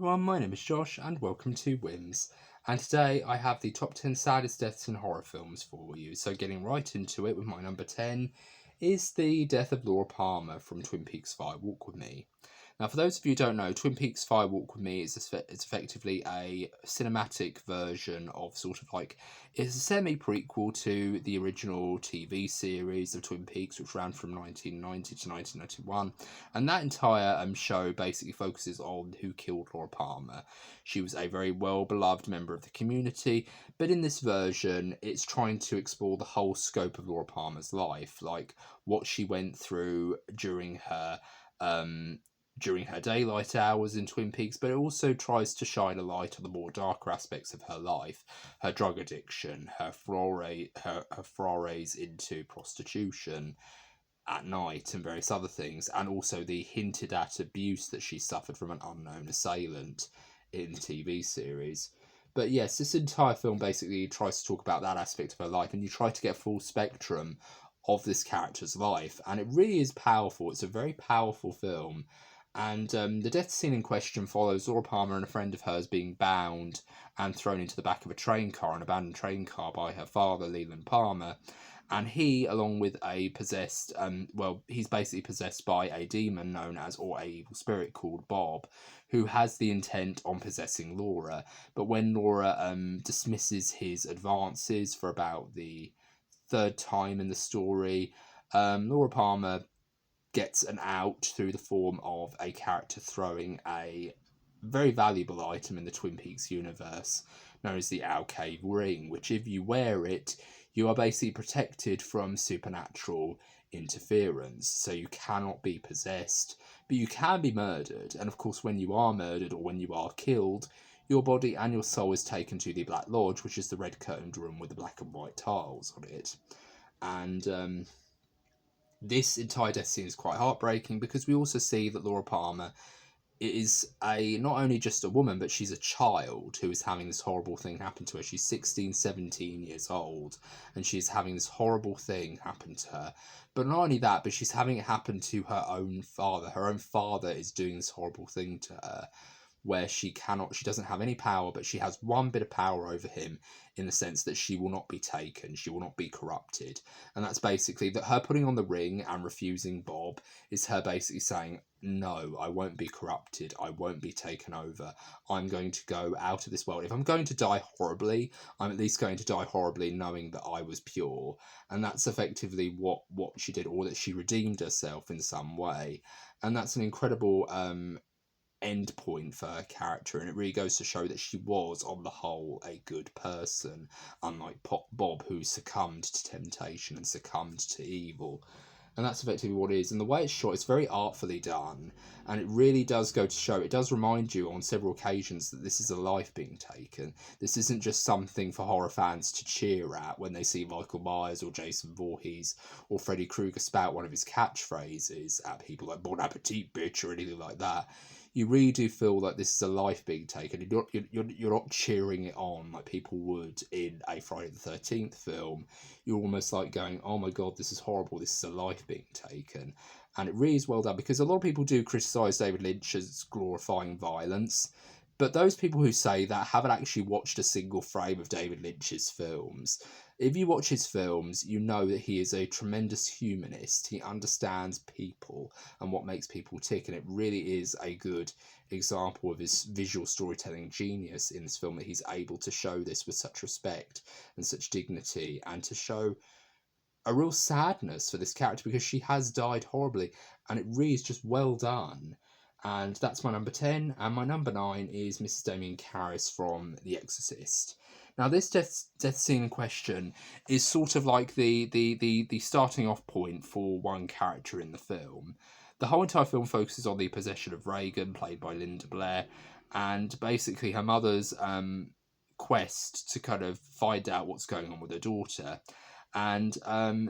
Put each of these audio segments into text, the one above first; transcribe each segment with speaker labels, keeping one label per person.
Speaker 1: everyone, my name is Josh and welcome to WHIMs. And today I have the top 10 saddest deaths in horror films for you. So getting right into it with my number 10 is the death of Laura Palmer from Twin Peaks Fire Walk With Me. Now, for those of you who don't know, Twin Peaks Fire Walk With Me is it's effectively a cinematic version of it's a semi-prequel to the original TV series of Twin Peaks, which ran from 1990 to 1991. And that entire show basically focuses on who killed Laura Palmer. She was a very well-beloved member of the community, but in this version, it's trying to explore the whole scope of Laura Palmer's life, like what she went through during her daylight hours in Twin Peaks, but it also tries to shine a light on the more darker aspects of her life, her drug addiction, her forays into prostitution at night and various other things, and also the hinted at abuse that she suffered from an unknown assailant in the TV series. But yes, this entire film basically tries to talk about that aspect of her life, and you try to get a full spectrum of this character's life, and it really is powerful. It's a very powerful film. And the death scene in question follows Laura Palmer and a friend of hers being bound and thrown into the back of a train car, an abandoned train car, by her father, Leland Palmer. And he, along with a possessed, he's basically possessed by a demon known as, or a evil spirit called Bob, who has the intent on possessing Laura. But when Laura dismisses his advances for about the third time in the story, Laura Palmer gets an out through the form of a character throwing a very valuable item in the Twin Peaks universe known as the Owl Cave ring, which if you wear it, you are basically protected from supernatural interference. So you cannot be possessed, but you can be murdered. And of course, when you are murdered or when you are killed, your body and your soul is taken to the Black Lodge, which is the red curtained room with the black and white tiles on it. And this entire death scene is quite heartbreaking because we also see that Laura Palmer is not only just a woman, but she's a child who is having this horrible thing happen to her. She's 16, 17 years old, and she's having this horrible thing happen to her. But not only that, but she's having it happen to her own father. Her own father is doing this horrible thing to her, where she doesn't have any power, but she has one bit of power over him in the sense that she will not be taken, she will not be corrupted. And that's basically that her putting on the ring and refusing Bob is her basically saying, no, I won't be corrupted, I won't be taken over, I'm going to go out of this world. If I'm going to die horribly, I'm at least going to die horribly knowing that I was pure. And that's effectively what she did, or that she redeemed herself in some way. And that's an incredible end point for her character, and it really goes to show that she was on the whole a good person, unlike Bob, who succumbed to temptation and succumbed to evil. And that's effectively what it is. And the way it's shot, it's very artfully done, and it really does go to show, it does remind you on several occasions that this is a life being taken. This isn't just something for horror fans to cheer at when they see Michael Myers or Jason Voorhees or Freddy Krueger spout one of his catchphrases at people like "Bon appetit, bitch" or anything like that. You really do feel like this is a life being taken. You're not cheering it on like people would in a Friday the 13th film. You're almost like going, oh my god, this is horrible, this is a life being taken. And it really is well done, because a lot of people do criticise David Lynch as glorifying violence, but those people who say that haven't actually watched a single frame of David Lynch's films. If you watch his films, you know that he is a tremendous humanist. He understands people and what makes people tick, and it really is a good example of his visual storytelling genius in this film, that he's able to show this with such respect and such dignity, and to show a real sadness for this character because she has died horribly, and it really is just well done. And that's my number 10, and my number 9 is Mrs. Damien Karras from The Exorcist. Now, this death scene in question is sort of like the starting off point for one character in the film. The whole entire film focuses on the possession of Reagan, played by Linda Blair, and basically her mother's quest to kind of find out what's going on with her daughter. And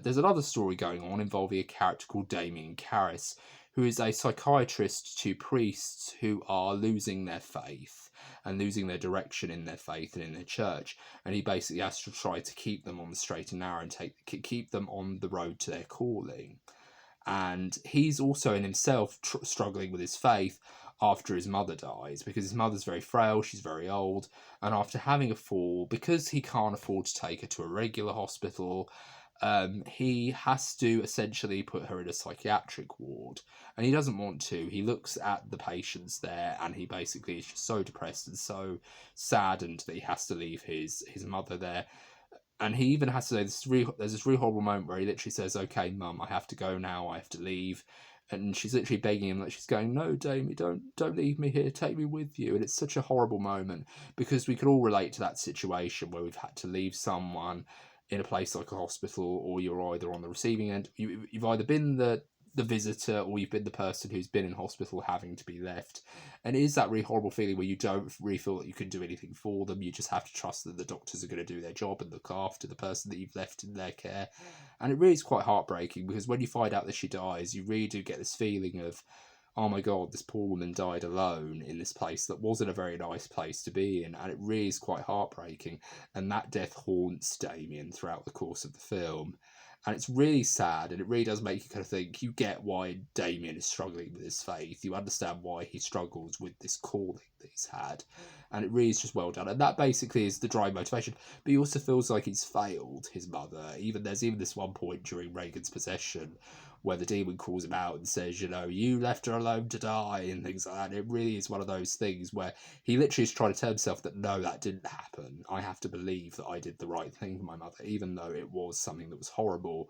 Speaker 1: there's another story going on involving a character called Damien Karras, who is a psychiatrist to priests who are losing their faith and losing their direction in their faith and in their church. And he basically has to try to keep them on the straight and narrow and keep them on the road to their calling. And he's also in himself struggling with his faith, after his mother dies, because his mother's very frail, she's very old, and after having a fall, because he can't afford to take her to a regular hospital, he has to essentially put her in a psychiatric ward, and he doesn't want to. He looks at the patients there, and he basically is just so depressed and so saddened that he has to leave his mother there. And he even has to say there's this really horrible moment where he literally says, "Okay, Mum, I have to go now. I have to leave." And she's literally begging him, like she's going, "No, Damie, don't leave me here. Take me with you." And it's such a horrible moment, because we could all relate to that situation where we've had to leave someone in a place like a hospital, or you're either on the receiving end. You've either been the visitor, or you've been the person who's been in hospital having to be left. And it is that really horrible feeling where you don't really feel that you can do anything for them. You just have to trust that the doctors are going to do their job and look after the person that you've left in their care. And it really is quite heartbreaking, because when you find out that she dies, you really do get this feeling of, oh my God, this poor woman died alone in this place that wasn't a very nice place to be in. And it really is quite heartbreaking. And that death haunts Damien throughout the course of the film. And it's really sad, and it really does make you kind of think. You get why Damien is struggling with his faith. You understand why he struggles with this calling that he's had. And it really is just well done. And that basically is the driving motivation. But he also feels like he's failed his mother. There's even this one point during Reagan's possession where the demon calls him out and says, you left her alone to die, and things like that. And it really is one of those things where he literally is trying to tell himself that, no, that didn't happen. I have to believe that I did the right thing for my mother, even though it was something that was horrible.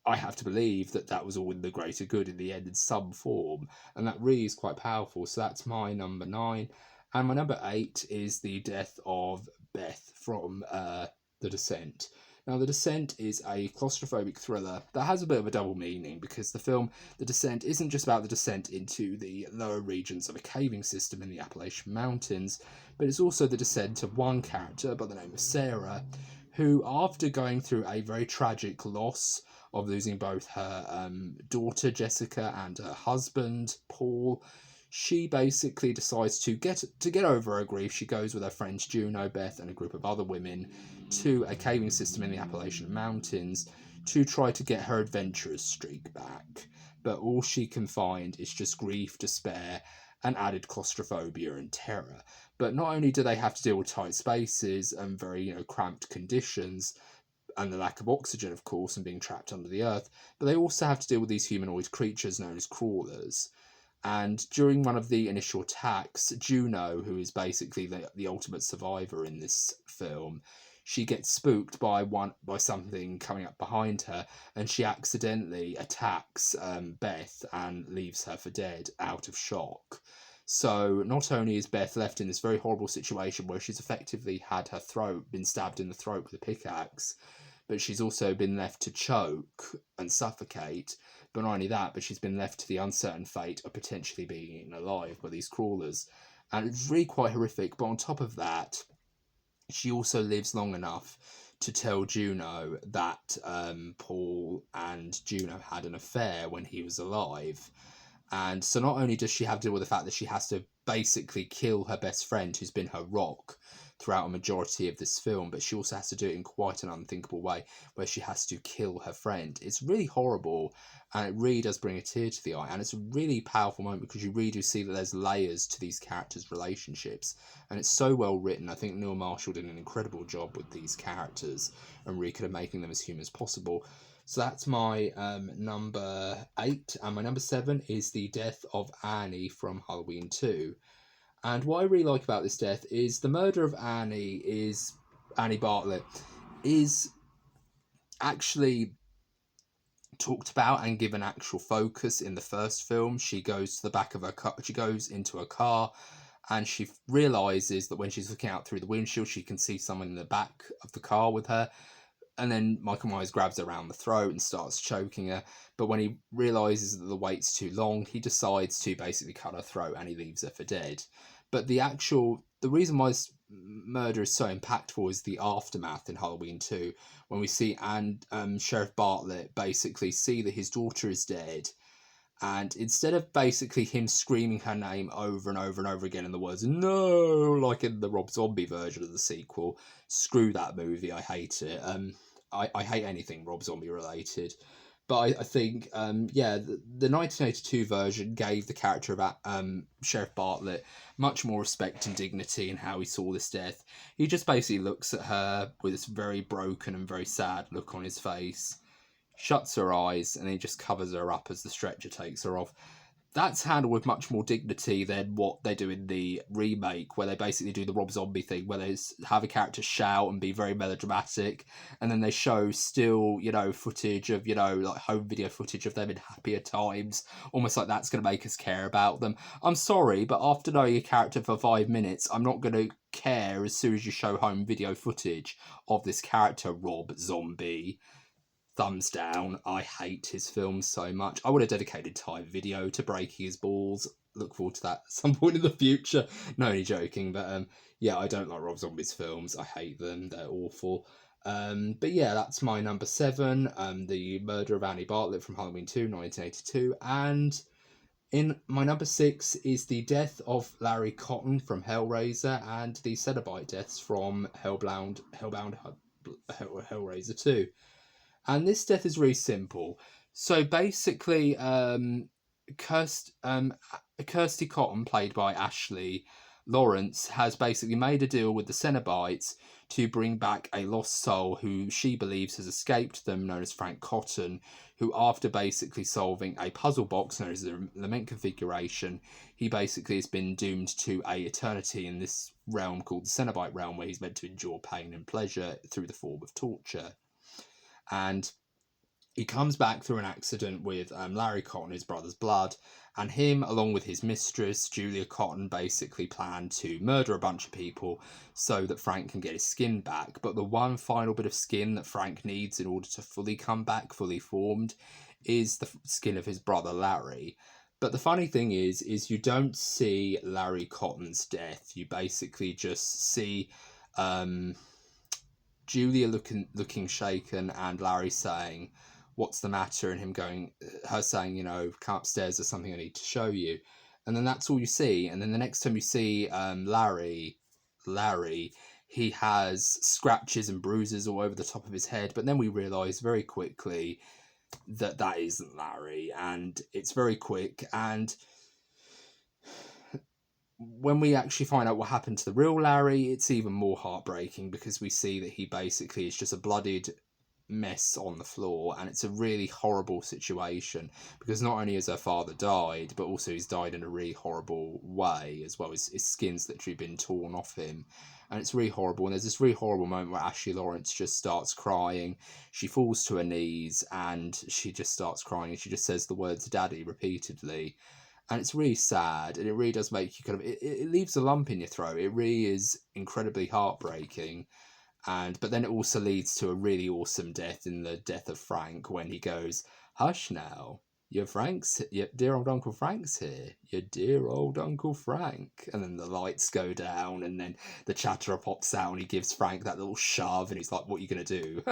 Speaker 1: I have to believe that that was all in the greater good in the end in some form. And that really is quite powerful. So that's my number 9. And my number 8 is the death of Beth from The Descent. Now, The Descent is a claustrophobic thriller that has a bit of a double meaning, because the film The Descent isn't just about the descent into the lower regions of a caving system in the Appalachian Mountains, but it's also the descent of one character by the name of Sarah, who, after going through a very tragic loss of losing both her daughter Jessica and her husband Paul, she basically decides to get over her grief. She goes with her friends Juno, Beth, and a group of other women to a caving system in the Appalachian Mountains to try to get her adventurous streak back. But all she can find is just grief, despair, and added claustrophobia and terror. But not only do they have to deal with tight spaces and very cramped conditions, and the lack of oxygen, of course, and being trapped under the earth, but they also have to deal with these humanoid creatures known as crawlers. And during one of the initial attacks, Juno, who is basically the ultimate survivor in this film, she gets spooked by something coming up behind her, and she accidentally attacks Beth and leaves her for dead out of shock. So not only is Beth left in this very horrible situation where she's effectively had her throat been stabbed in the throat with a pickaxe, but she's also been left to choke and suffocate. But not only that, but she's been left to the uncertain fate of potentially being eaten alive by these crawlers. And it's really quite horrific. But on top of that, she also lives long enough to tell Juno that Paul and Juno had an affair when he was alive. And so not only does she have to deal with the fact that she has to basically kill her best friend, who's been her rock throughout a majority of this film, but she also has to do it in quite an unthinkable way, where she has to kill her friend. It's really horrible, and it really does bring a tear to the eye, and it's a really powerful moment, because you really do see that there's layers to these characters' relationships, and it's so well written. I think Neil Marshall did an incredible job with these characters, and really kind of making them as human as possible. So that's my number 8, and my number 7 is the death of Annie from Halloween 2. And what I really like about this death is the murder of Annie Bartlett is actually talked about and given actual focus in the first film. She goes to the back of her car, she goes into a car, and she realises that when she's looking out through the windshield, she can see someone in the back of the car with her. And then Michael Myers grabs her around the throat and starts choking her. But when he realises that the wait's too long, he decides to basically cut her throat, and he leaves her for dead. But the reason why this murder is so impactful is the aftermath in Halloween 2, when we see Sheriff Bartlett basically see that his daughter is dead. And instead of basically him screaming her name over and over and over again in the words, "No," like in the Rob Zombie version of the sequel, screw that movie, I hate it. I hate anything Rob Zombie related. But I think, the 1982 version gave the character of Sheriff Bartlett much more respect and dignity in how he saw this death. He just basically looks at her with this very broken and very sad look on his face, shuts her eyes, and he just covers her up as the stretcher takes her off. That's handled with much more dignity than what they do in the remake, where they basically do the Rob Zombie thing, where they have a character shout and be very melodramatic, and then they show still, footage of, like home video footage of them in happier times, almost like that's going to make us care about them. I'm sorry, but after knowing a character for 5 minutes, I'm not going to care as soon as you show home video footage of this character, Rob Zombie. Thumbs down. I hate his films so much. I would have dedicated time video to breaking his balls. Look forward to that at some point in the future. No, only joking. But I don't like Rob Zombie's films. I hate them. They're awful. But yeah, that's my number 7. The Murder of Annie Bartlett from Halloween 2, 1982. And in my number 6 is the death of Larry Cotton from Hellraiser and the Cenobite deaths from Hellbound Hellraiser 2. And this death is really simple. So basically, Kirsty Cotton, played by Ashley Lawrence, has basically made a deal with the Cenobites to bring back a lost soul who she believes has escaped them, known as Frank Cotton, who, after basically solving a puzzle box known as the Lament Configuration, he basically has been doomed to a eternity in this realm called the Cenobite realm, where he's meant to endure pain and pleasure through the form of torture. And he comes back through an accident with Larry Cotton, his brother's blood, and him, along with his mistress, Julia Cotton, basically plan to murder a bunch of people so that Frank can get his skin back. But the one final bit of skin that Frank needs in order to fully come back, fully formed, is the skin of his brother, Larry. But the funny thing is you don't see Larry Cotton's death. You basically just see Julia looking shaken, and Larry saying, "What's the matter?" and her saying, "Come upstairs, there's something I need to show you." And then that's all you see. And then the next time you see Larry, he has scratches and bruises all over the top of his head. But then we realise very quickly that isn't Larry, and it's very quick. And when we actually find out what happened to the real Larry, it's even more heartbreaking, because we see that he basically is just a bloodied mess on the floor, and it's a really horrible situation, because not only has her father died, but also he's died in a really horrible way as well. His skin's literally been torn off him, and it's really horrible. And there's this really horrible moment where Ashley Lawrence just starts crying. She falls to her knees and she just starts crying, and she just says the words "Daddy" repeatedly. And it's really sad, and it really does make you it leaves a lump in your throat. It really is incredibly heartbreaking. But then it also leads to a really awesome death in the death of Frank, when he goes, "Hush now, your dear old Uncle Frank's here, your dear old Uncle Frank." And then the lights go down, and then the Chatterer pops out, and he gives Frank that little shove, and he's like, "What are you going to do?"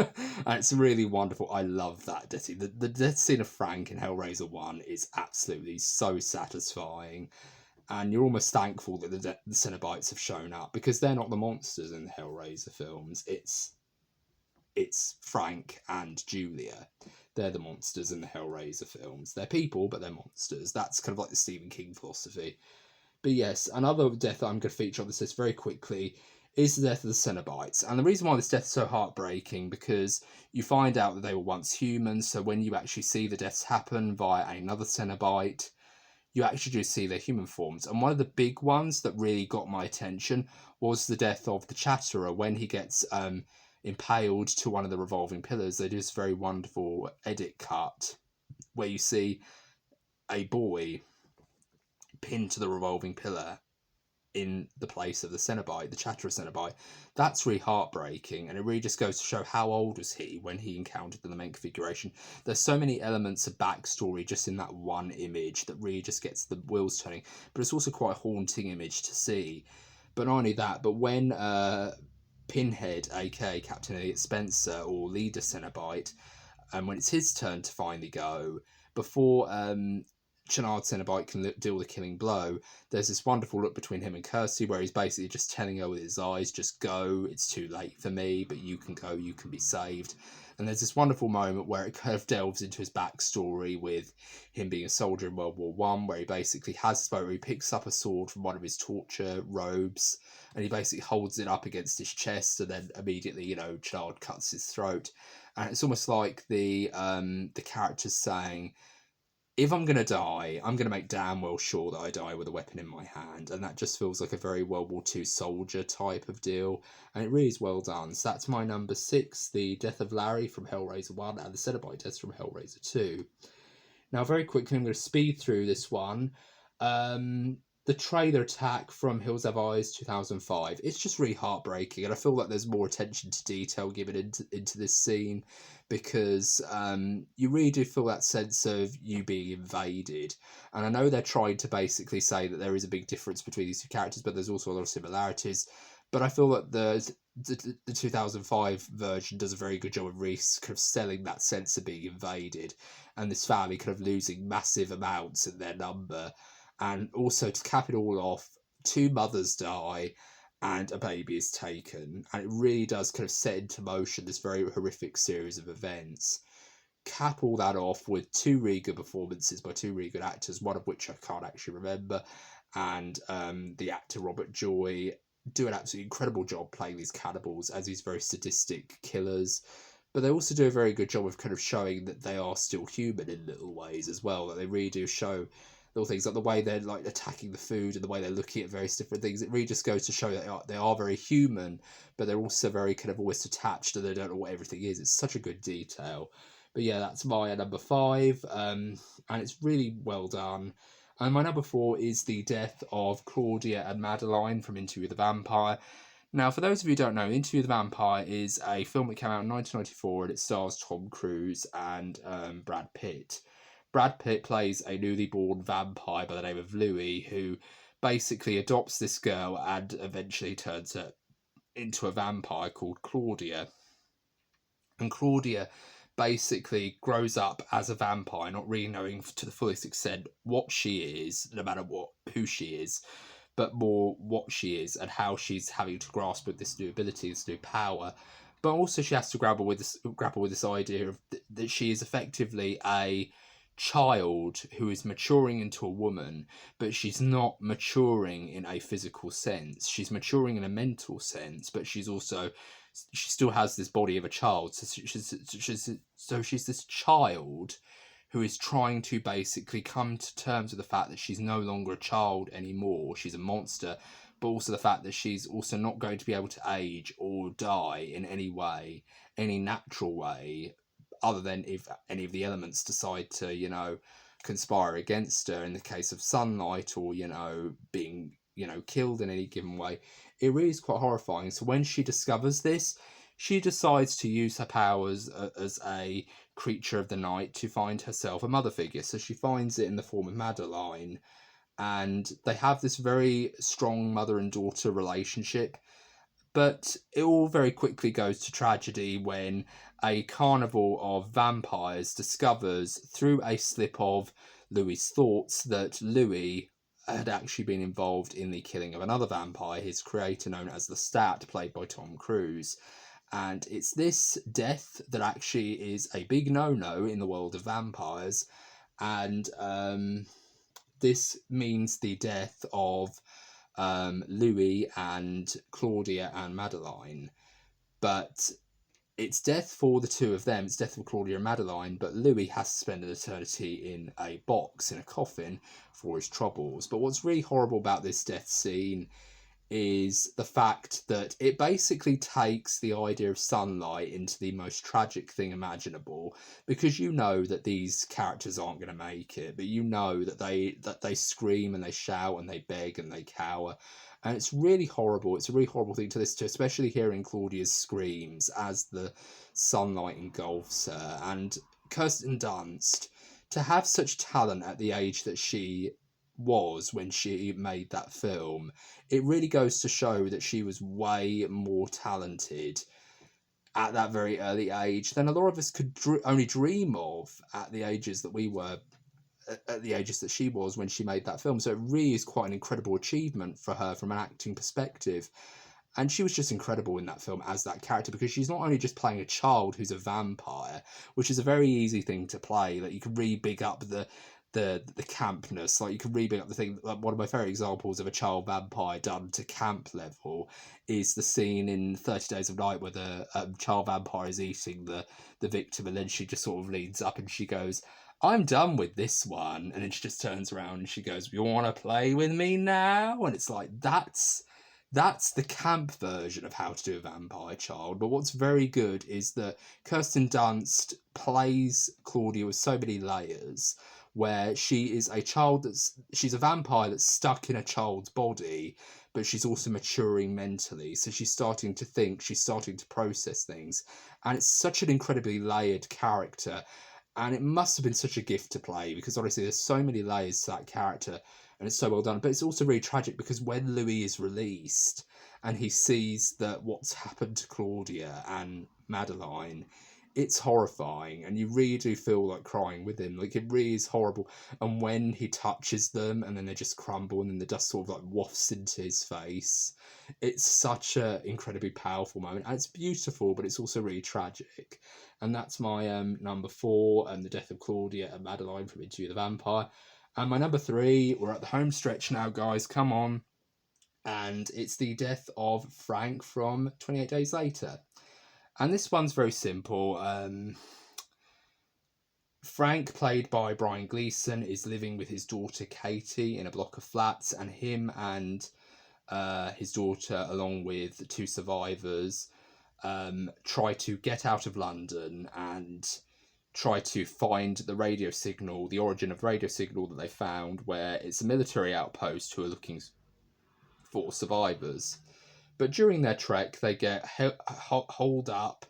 Speaker 1: And it's really wonderful. I love that death scene. The death scene of Frank in Hellraiser 1 is absolutely so satisfying. And you're almost thankful that the Cenobites have shown up, because they're not the monsters in the Hellraiser films. It's Frank and Julia. They're the monsters in the Hellraiser films. They're people, but they're monsters. That's kind of like the Stephen King philosophy. But yes, another death that I'm going to feature on this list very quickly is the death of the Cenobites. And the reason why this death is so heartbreaking, because you find out that they were once humans, so when you actually see the deaths happen via another Cenobite, you actually do see their human forms. And one of the big ones that really got my attention was the death of the Chatterer, when he gets impaled to one of the revolving pillars. They do this very wonderful edit cut where you see a boy pinned to the revolving pillar in the place of the Cenobite, the Chatterer Cenobite. That's really heartbreaking, and it really just goes to show how old was he when he encountered the Lament Configuration. There's so many elements of backstory just in that one image that really just gets the wheels turning, but it's also quite a haunting image to see. But not only that, but when Pinhead, aka Captain Elliot Spencer, or Leader Cenobite, when it's his turn to finally go, before Channard Cenobite can deal the killing blow, there's this wonderful look between him and Kirsty where he's basically just telling her with his eyes, just go, it's too late for me, but you can go, you can be saved. And there's this wonderful moment where it kind of delves into his backstory with him being a soldier in World War One, where he basically has this moment where he picks up a sword from one of his torture robes and he basically holds it up against his chest, and then immediately, Channard cuts his throat. And it's almost like the character's saying, if I'm going to die, I'm going to make damn well sure that I die with a weapon in my hand. And that just feels like a very World War II soldier type of deal. And it really is well done. So that's my number 6, The Death of Larry from Hellraiser 1 and The Cenobite Deaths from Hellraiser 2. Now, very quickly, I'm going to speed through this one. The trailer attack from Hills Have Eyes 2005. It's just really heartbreaking, and I feel like there's more attention to detail given into this scene, because you really do feel that sense of you being invaded. And I know they're trying to basically say that there is a big difference between these two characters, but there's also a lot of similarities. But I feel that the 2005 version does a very good job of Reese kind of selling that sense of being invaded and this family kind of losing massive amounts in their number. And also, to cap it all off, 2 mothers die and a baby is taken. And it really does kind of set into motion this very horrific series of events. Cap all that off with 2 really good performances by 2 really good actors, one of which I can't actually remember. And the actor Robert Joy do an absolutely incredible job playing these cannibals as these very sadistic killers. But they also do a very good job of kind of showing that they are still human in little ways as well. That they really do show little things, like the way they're like attacking the food and the way they're looking at various different things. It really just goes to show that they are very human, but they're also very kind of always attached and they don't know what everything is. It's such a good detail. But yeah, that's my number 5, and it's really well done. And my number 4 is The Death of Claudia and Madeline from Interview with the Vampire. Now, for those of you who don't know, Interview with the Vampire is a film that came out in 1994, and it stars Tom Cruise and Brad Pitt. Brad Pitt plays a newly born vampire by the name of Louis, who basically adopts this girl and eventually turns her into a vampire called Claudia. And Claudia basically grows up as a vampire, not really knowing to the fullest extent what she is, no matter who she is, but more what she is and how she's having to grasp with this new ability, this new power. But also she has to grapple with this idea of that she is effectively a child who is maturing into a woman, but she's not maturing in a physical sense. She's maturing in a mental sense, but she still has this body of a child. So she's this child who is trying to basically come to terms with the fact that she's no longer a child anymore. She's a monster, but also the fact that she's also not going to be able to age or die in any way, any natural way, other than if any of the elements decide to, conspire against her in the case of sunlight or, being, killed in any given way. It really is quite horrifying. So when she discovers this, she decides to use her powers as a creature of the night to find herself a mother figure. So she finds it in the form of Madeline, and they have this very strong mother and daughter relationship. But it all very quickly goes to tragedy when a carnival of vampires discovers through a slip of Louis's thoughts that Louis had actually been involved in the killing of another vampire, his creator known as the Stat, played by Tom Cruise. And it's this death that actually is a big no-no in the world of vampires. And this means the death of Louis and Claudia and Madeline. But it's death for the 2 of them. It's death for Claudia and Madeline, but Louis has to spend an eternity in a box, in a coffin, for his troubles. But what's really horrible about this death scene is the fact that it basically takes the idea of sunlight into the most tragic thing imaginable, because you know that these characters aren't going to make it, but you know that they scream and they shout and they beg and they cower, and it's really horrible. It's a really horrible thing to listen to, especially hearing Claudia's screams as the sunlight engulfs her. And Kirsten Dunst, to have such talent at the age that she was when she made that film, it really goes to show that she was way more talented at that very early age than a lot of us could only dream of at the ages that we were at the ages that she was when she made that film. So it really is quite an incredible achievement for her from an acting perspective. And she was just incredible in that film as that character, because she's not only just playing a child who's a vampire, which is a very easy thing to play. Like, you can really big up the campness. Like, you can really big up the thing. Like, one of my favourite examples of a child vampire done to camp level is the scene in 30 Days of Night where the child vampire is eating the victim, and then she just sort of leans up and she goes, "I'm done with this one," and then she just turns around and she goes, "You want to play with me now?" And it's like, that's the camp version of how to do a vampire child. But what's very good is that Kirsten Dunst plays Claudia with so many layers, where she is a child she's a vampire that's stuck in a child's body, but she's also maturing mentally. So she's starting to think, she's starting to process things. And it's such an incredibly layered character. And it must have been such a gift to play, because honestly, there's so many layers to that character. And it's so well done. But it's also really tragic, because when Louis is released and he sees that what's happened to Claudia and Madeline, it's horrifying, and you really do feel like crying with him. Like, it really is horrible. And when he touches them and then they just crumble and then the dust sort of like wafts into his face, it's such a incredibly powerful moment. And it's beautiful, but it's also really tragic. And that's my number 4, and the death of Claudia and Madeline from Interview with the Vampire. And my number 3, we're at the home stretch now, guys, come on. And it's the death of Frank from 28 Days Later. And this one's very simple. Frank, played by Brian Gleeson, is living with his daughter Katie in a block of flats, and him and his daughter, along with 2 survivors, try to get out of London and try to find the radio signal, the origin of the radio signal that they found, where it's a military outpost who are looking for survivors. But during their trek, they get holed up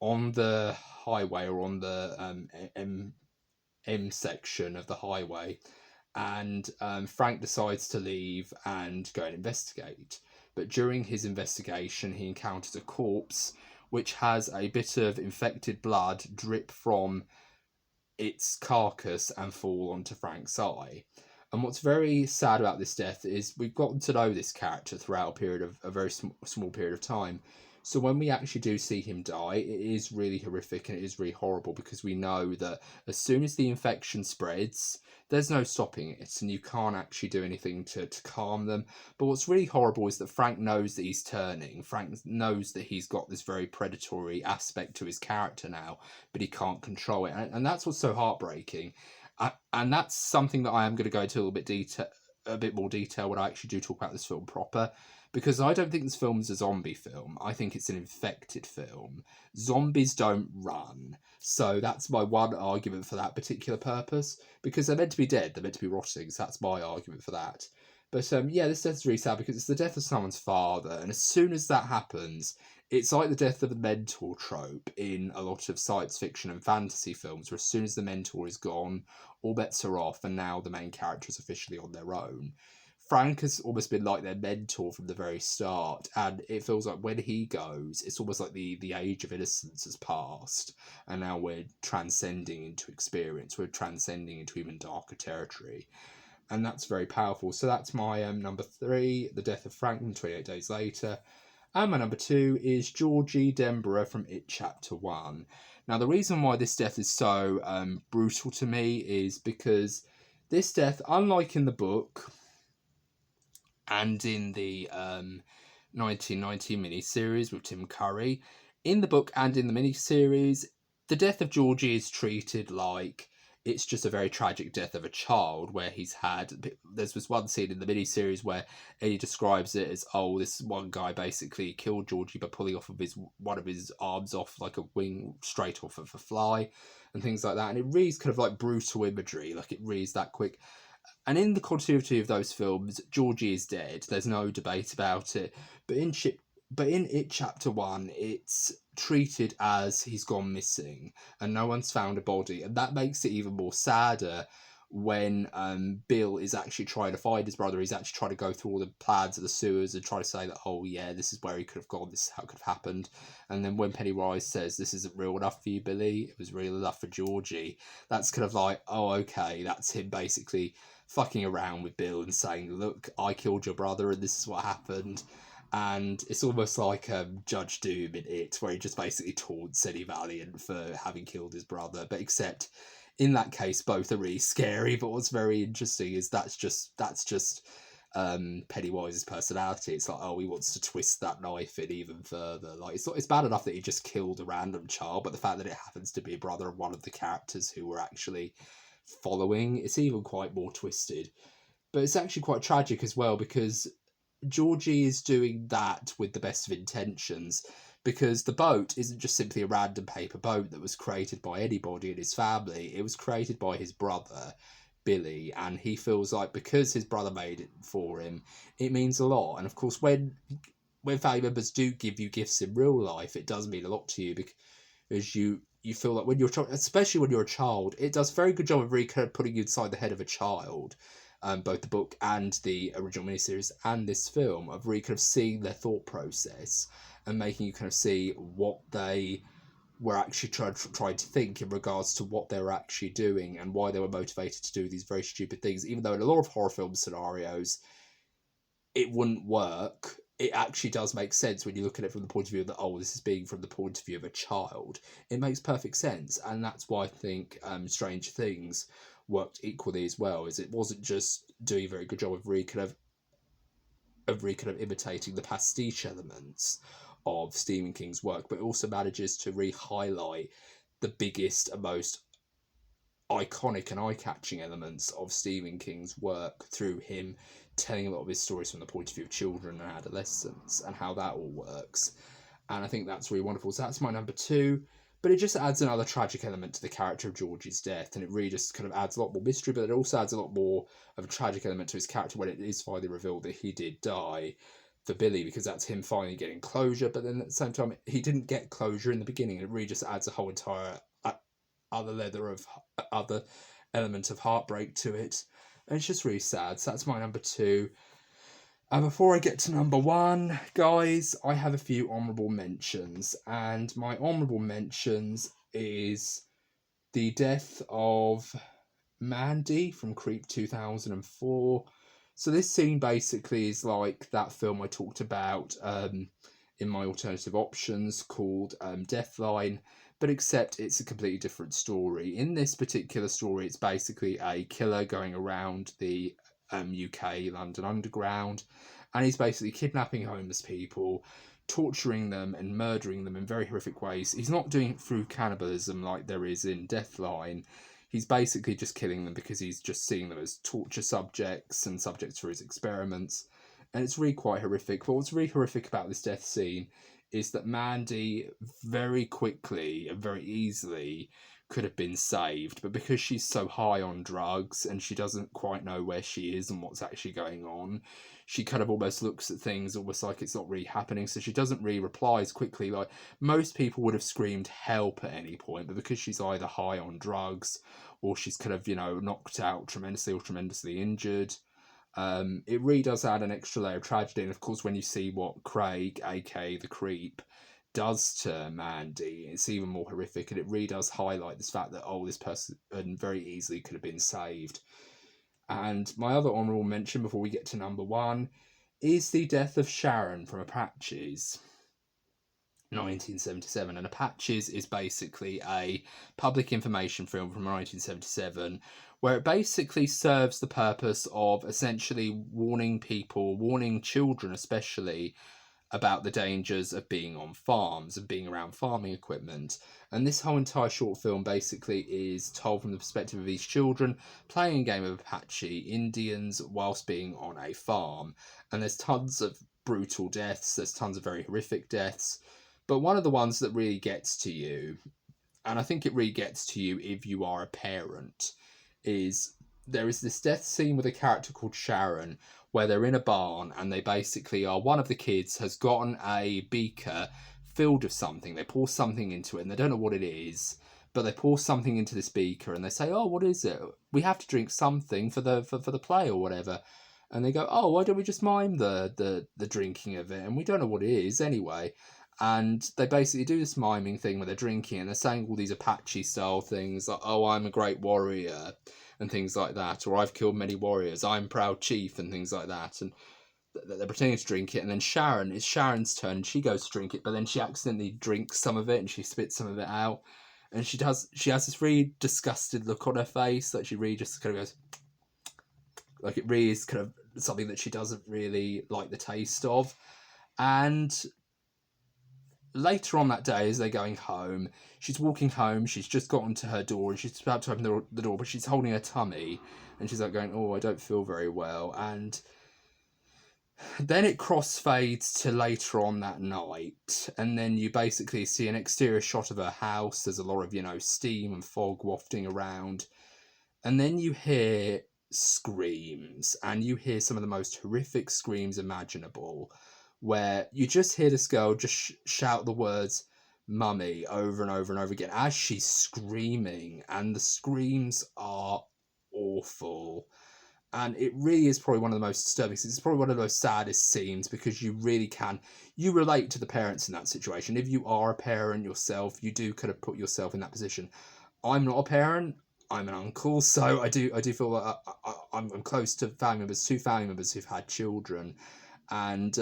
Speaker 1: on the highway, or on the M section of the highway, and Frank decides to leave and go and investigate. But during his investigation, he encounters a corpse which has a bit of infected blood drip from its carcass and fall onto Frank's eye. And what's very sad about this death is we've gotten to know this character throughout a very small period of time. So when we actually do see him die, it is really horrific and it is really horrible, because we know that as soon as the infection spreads, there's no stopping it, and you can't actually do anything to calm them. But what's really horrible is that Frank knows that he's turning. Frank knows that he's got this very predatory aspect to his character now, but he can't control it. And that's what's so heartbreaking. And that's something that I am going to go into a bit more detail when I actually do talk about this film proper. Because I don't think this film is a zombie film. I think it's an infected film. Zombies don't run. So that's my one argument for that particular purpose. Because they're meant to be dead. They're meant to be rotting. So that's my argument for that. But yeah, this death is really sad, because it's the death of someone's father. And as soon as that happens, it's like the death of the mentor trope in a lot of science fiction and fantasy films, where as soon as the mentor is gone, all bets are off, and now the main character is officially on their own. Frank has almost been like their mentor from the very start, and it feels like when he goes, it's almost like the age of innocence has passed, and now we're transcending into experience, we're transcending into even darker territory, and that's very powerful. So that's my number 3, the death of Frank from 28 Days Later, and my number 2 is Georgie Denborough from It Chapter 1. Now, the reason why this death is so brutal to me is because this death, unlike in the book and in the 1990 miniseries with Tim Curry, in the book and in the miniseries, the death of Georgie is treated like it's just a very tragic death of a child, where there's this one scene in the miniseries where Eddie describes it as, this one guy basically killed Georgie by pulling off of one of his arms off like a wing straight off of a fly, and things like that. And it really is kind of like brutal imagery, like it really is that quick. And in the continuity of those films, Georgie is dead. There's no debate about it. But in It Chapter 1, it's treated as he's gone missing and no one's found a body. And that makes it even more sadder when Bill is actually trying to find his brother. He's actually trying to go through all the plans of the sewers and try to say that, oh yeah, this is where he could have gone, this is how it could have happened. And then when Pennywise says, this isn't real enough for you, Billy, it was real enough for Georgie, that's kind of like, oh, okay, that's him basically fucking around with Bill and saying, look, I killed your brother and this is what happened. And it's almost like Judge Doom in It, where he just basically taunts Eddie Valiant for having killed his brother, but except in that case both are really scary. But what's very interesting is that's just Pennywise's personality. It's like, oh, he wants to twist that knife in even further. Like, it's bad enough that he just killed a random child, but the fact that it happens to be a brother of one of the characters who were actually following, it's even quite more twisted. But it's actually quite tragic as well, because Georgie is doing that with the best of intentions, because the boat isn't just simply a random paper boat that was created by anybody in his family. It was created by his brother, Billy, and he feels like because his brother made it for him, it means a lot. And of course, when family members do give you gifts in real life, it does mean a lot to you, because you feel like when you're especially when you're a child, it does a very good job of really kind of putting you inside the head of a child. Both the book and the original miniseries and this film, of really kind of seeing their thought process and making you kind of see what they were actually trying to think in regards to what they were actually doing and why they were motivated to do these very stupid things. Even though in a lot of horror film scenarios it wouldn't work, it actually does make sense when you look at it from the point of view that, oh, this is being from the point of view of a child. It makes perfect sense, and that's why I think Stranger Things worked equally as well, as it wasn't just doing a very good job of really kind of imitating the pastiche elements of Stephen King's work, but it also manages to re-highlight the biggest and most iconic and eye-catching elements of Stephen King's work through him telling a lot of his stories from the point of view of children and adolescents and how that all works. And I think that's really wonderful. So that's my number 2. But it just adds another tragic element to the character of Georgie's death, and it really just kind of adds a lot more mystery, but it also adds a lot more of a tragic element to his character when it is finally revealed that he did die for Billy, because that's him finally getting closure. But then at the same time, he didn't get closure in the beginning, and it really just adds a whole entire other element of heartbreak to it. And it's just really sad. So that's my number 2. And before I get to number 1, guys, I have a few honourable mentions. And my honourable mentions is the death of Mandy from Creep 2004. So this scene basically is like that film I talked about in my alternative options called Deathline, but except it's a completely different story. In this particular story, it's basically a killer going around the UK London Underground, and he's basically kidnapping homeless people, torturing them and murdering them in very horrific ways. He's not doing it through cannibalism like there is in Deathline. He's basically just killing them because he's just seeing them as torture subjects and subjects for his experiments, and it's really quite horrific. But what's really horrific about this death scene is that Mandy very quickly and very easily could have been saved, but because she's so high on drugs and she doesn't quite know where she is and what's actually going on, she kind of almost looks at things almost like it's not really happening, so she doesn't really reply as quickly. Like, most people would have screamed help at any point, but because she's either high on drugs or she's kind of, knocked out tremendously or tremendously injured, it really does add an extra layer of tragedy. And of course, when you see what Craig, aka the Creep, does to Mandy, it's even more horrific, and it really does highlight this fact that, oh, this person very easily could have been saved. And my other honourable mention before we get to number 1 is the death of Sharon from Apaches, 1977. And Apaches is basically a public information film from 1977 where it basically serves the purpose of essentially warning children especially, about the dangers of being on farms and being around farming equipment. And this whole entire short film basically is told from the perspective of these children playing a game of Apache Indians whilst being on a farm. And there's tons of brutal deaths, there's tons of very horrific deaths, but one of the ones that really gets to you, and I think it really gets to you if you are a parent, is there is this death scene with a character called Sharon where they're in a barn and they basically are, one of the kids has gotten a beaker filled with something. They pour something into it and they don't know what it is, but they pour something into this beaker and they say, "Oh, what is it? We have to drink something for the play or whatever." And they go, "Oh, why don't we just mime the drinking of it? And we don't know what it is anyway." And they basically do this miming thing where they're drinking and they're saying all these Apache style things like, "Oh, I'm a great warrior," and things like that, or "I've killed many warriors, I'm proud chief," and things like that. And they're pretending to drink it, and then it's Sharon's turn. She goes to drink it, but then she accidentally drinks some of it and she spits some of it out. And she has this really disgusted look on her face, like she really just kind of goes, like it really is kind of something that she doesn't really like the taste of. And later on that day, as they're going home, she's walking home, she's just gotten to her door, and she's about to open the door, but she's holding her tummy, and she's like going, "Oh, I don't feel very well." And then it crossfades to later on that night, and then you basically see an exterior shot of her house. There's a lot of, steam and fog wafting around. And then you hear screams, and you hear some of the most horrific screams imaginable, where you just hear this girl just shout the words "mummy" over and over and over again as she's screaming, and the screams are awful. And it really is probably one of the most disturbing scenes. It's probably one of the most saddest scenes, because you really you relate to the parents in that situation. If you are a parent yourself, you do kind of put yourself in that position. I'm not a parent, I'm an uncle, so I do feel like I'm close to two family members who've had children, and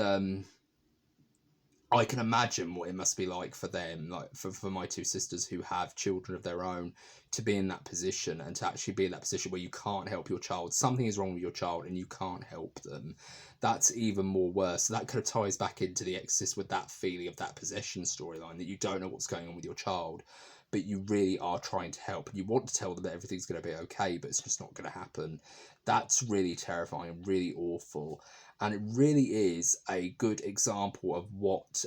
Speaker 1: I can imagine what it must be like for them, like for my two sisters who have children of their own, to be in that position, and to actually be in that position where you can't help your child. Something is wrong with your child and you can't help them. That's even more worse. So that kind of ties back into The Exorcist with that feeling of that possession storyline, that you don't know what's going on with your child, but you really are trying to help. You want to tell them that everything's going to be okay, but it's just not going to happen. That's really terrifying, really awful. And it really is a good example of what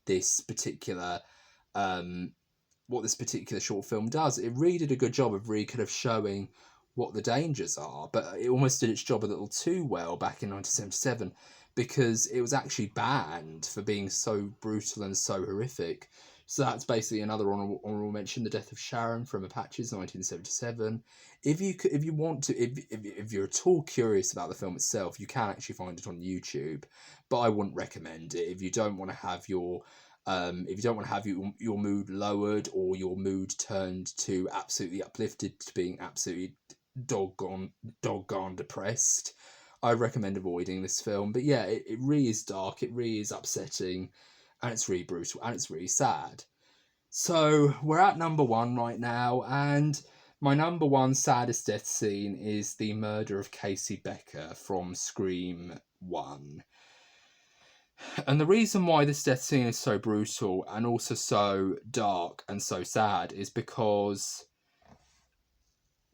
Speaker 1: this particular short film does. It really did a good job of really kind of showing what the dangers are, but it almost did its job a little too well back in 1977, because it was actually banned for being so brutal and so horrific. So that's basically another honorable mention: The Death of Sharon from Apaches, 1977. If you're at all curious about the film itself, you can actually find it on YouTube, but I wouldn't recommend it if you don't want to have your mood lowered, or your mood turned to absolutely uplifted to being absolutely doggone depressed. I recommend avoiding this film. But yeah, it really is dark, it really is upsetting, and it's really brutal, and it's really sad. So we're at number 1 right now, and my number 1 saddest death scene is the murder of Casey Becker from Scream 1. And the reason why this death scene is so brutal and also so dark and so sad is because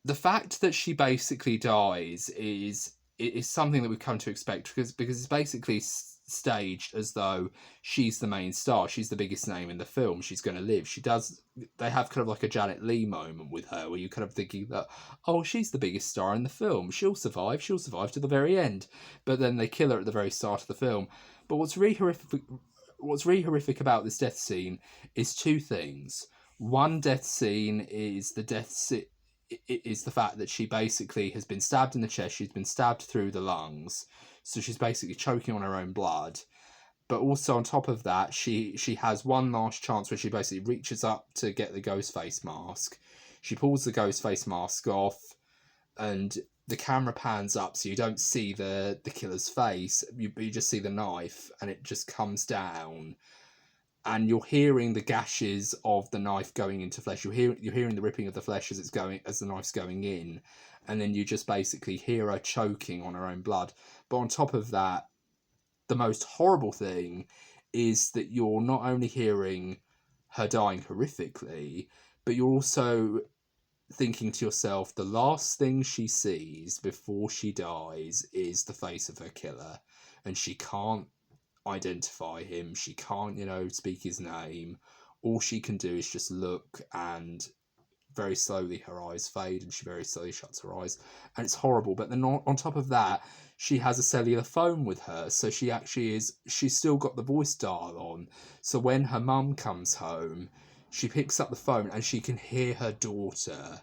Speaker 1: the fact that she basically dies is something that we've come to expect, because it's basically staged as though she's the main star, she's the biggest name in the film, she's going to live. They have kind of like a Janet Leigh moment with her, where you're kind of thinking that, oh, she's the biggest star in the film, she'll survive to the very end. But then they kill her at the very start of the film. But what's really horrific about this death scene is two things. One death scene is the fact that she basically has been stabbed in the chest, she's been stabbed through the lungs, so she's basically choking on her own blood. But also on top of that, she has one last chance where she basically reaches up to get the ghost face mask. She pulls the ghost face mask off, and the camera pans up, so you don't see the killer's face, you just see the knife, and it just comes down. And you're hearing the gashes of the knife going into flesh. You're hearing the ripping of the flesh as the knife's going in, and then you just basically hear her choking on her own blood. But on top of that, the most horrible thing is that you're not only hearing her dying horrifically, but you're also thinking to yourself, the last thing she sees before she dies is the face of her killer, and she can't identify him, she can't speak his name. All she can do is just look, and very slowly her eyes fade and she very slowly shuts her eyes, and it's horrible. But then on top of that, she has a cellular phone with her, so she's still got the voice dial on, so when her mum comes home, she picks up the phone and she can hear her daughter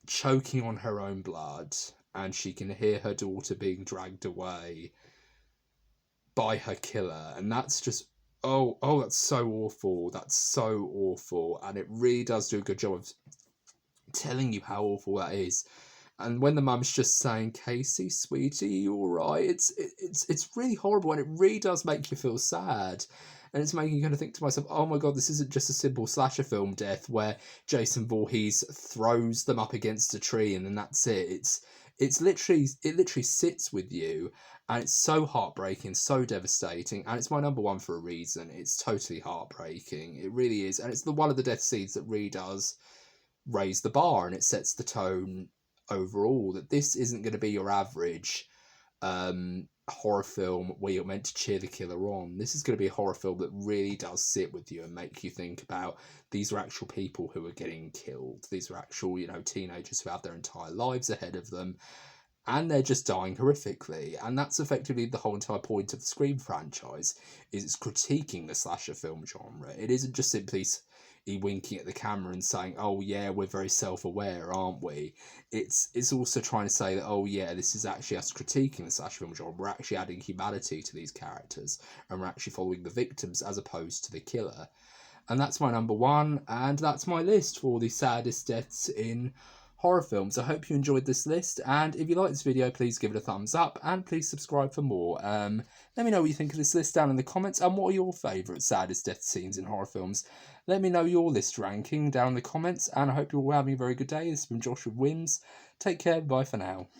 Speaker 1: choking on her own blood, and she can hear her daughter being dragged away by her killer. And that's just, oh, that's so awful. That's so awful. And it really does do a good job of telling you how awful that is. And when the mum's just saying, Casey, sweetie, you all right? It's really horrible, and it really does make you feel sad. And it's making you kind of think to myself, oh my God, this isn't just a simple slasher film death where Jason Voorhees throws them up against a tree and then that's it. It literally sits with you, and it's so heartbreaking, so devastating, and it's my number one for a reason. It's totally heartbreaking. It really is. And it's one of the death scenes that really does raise the bar, and it sets the tone overall that this isn't going to be your average horror film where you're meant to cheer the killer on. This is going to be a horror film that really does sit with you and make you think about, these are actual people who are getting killed. These are actual, teenagers who have their entire lives ahead of them, and they're just dying horrifically. And that's effectively the whole entire point of the Scream franchise, is it's critiquing the slasher film genre. It isn't just simply winking at the camera and saying, oh yeah, we're very self-aware, aren't we? It's also trying to say that, oh yeah, this is actually us critiquing the slasher film genre. We're actually adding humanity to these characters, and we're actually following the victims as opposed to the killer. And that's my number one, and that's my list for the saddest deaths in horror films. I hope you enjoyed this list, and if you like this video, please give it a thumbs up, and please subscribe for more. Let me know what you think of this list down in the comments, and what are your favourite saddest death scenes in horror films. Let me know your list ranking down in the comments, and I hope you're all having a very good day. This has been Josh with WHIMs. Take care, bye for now.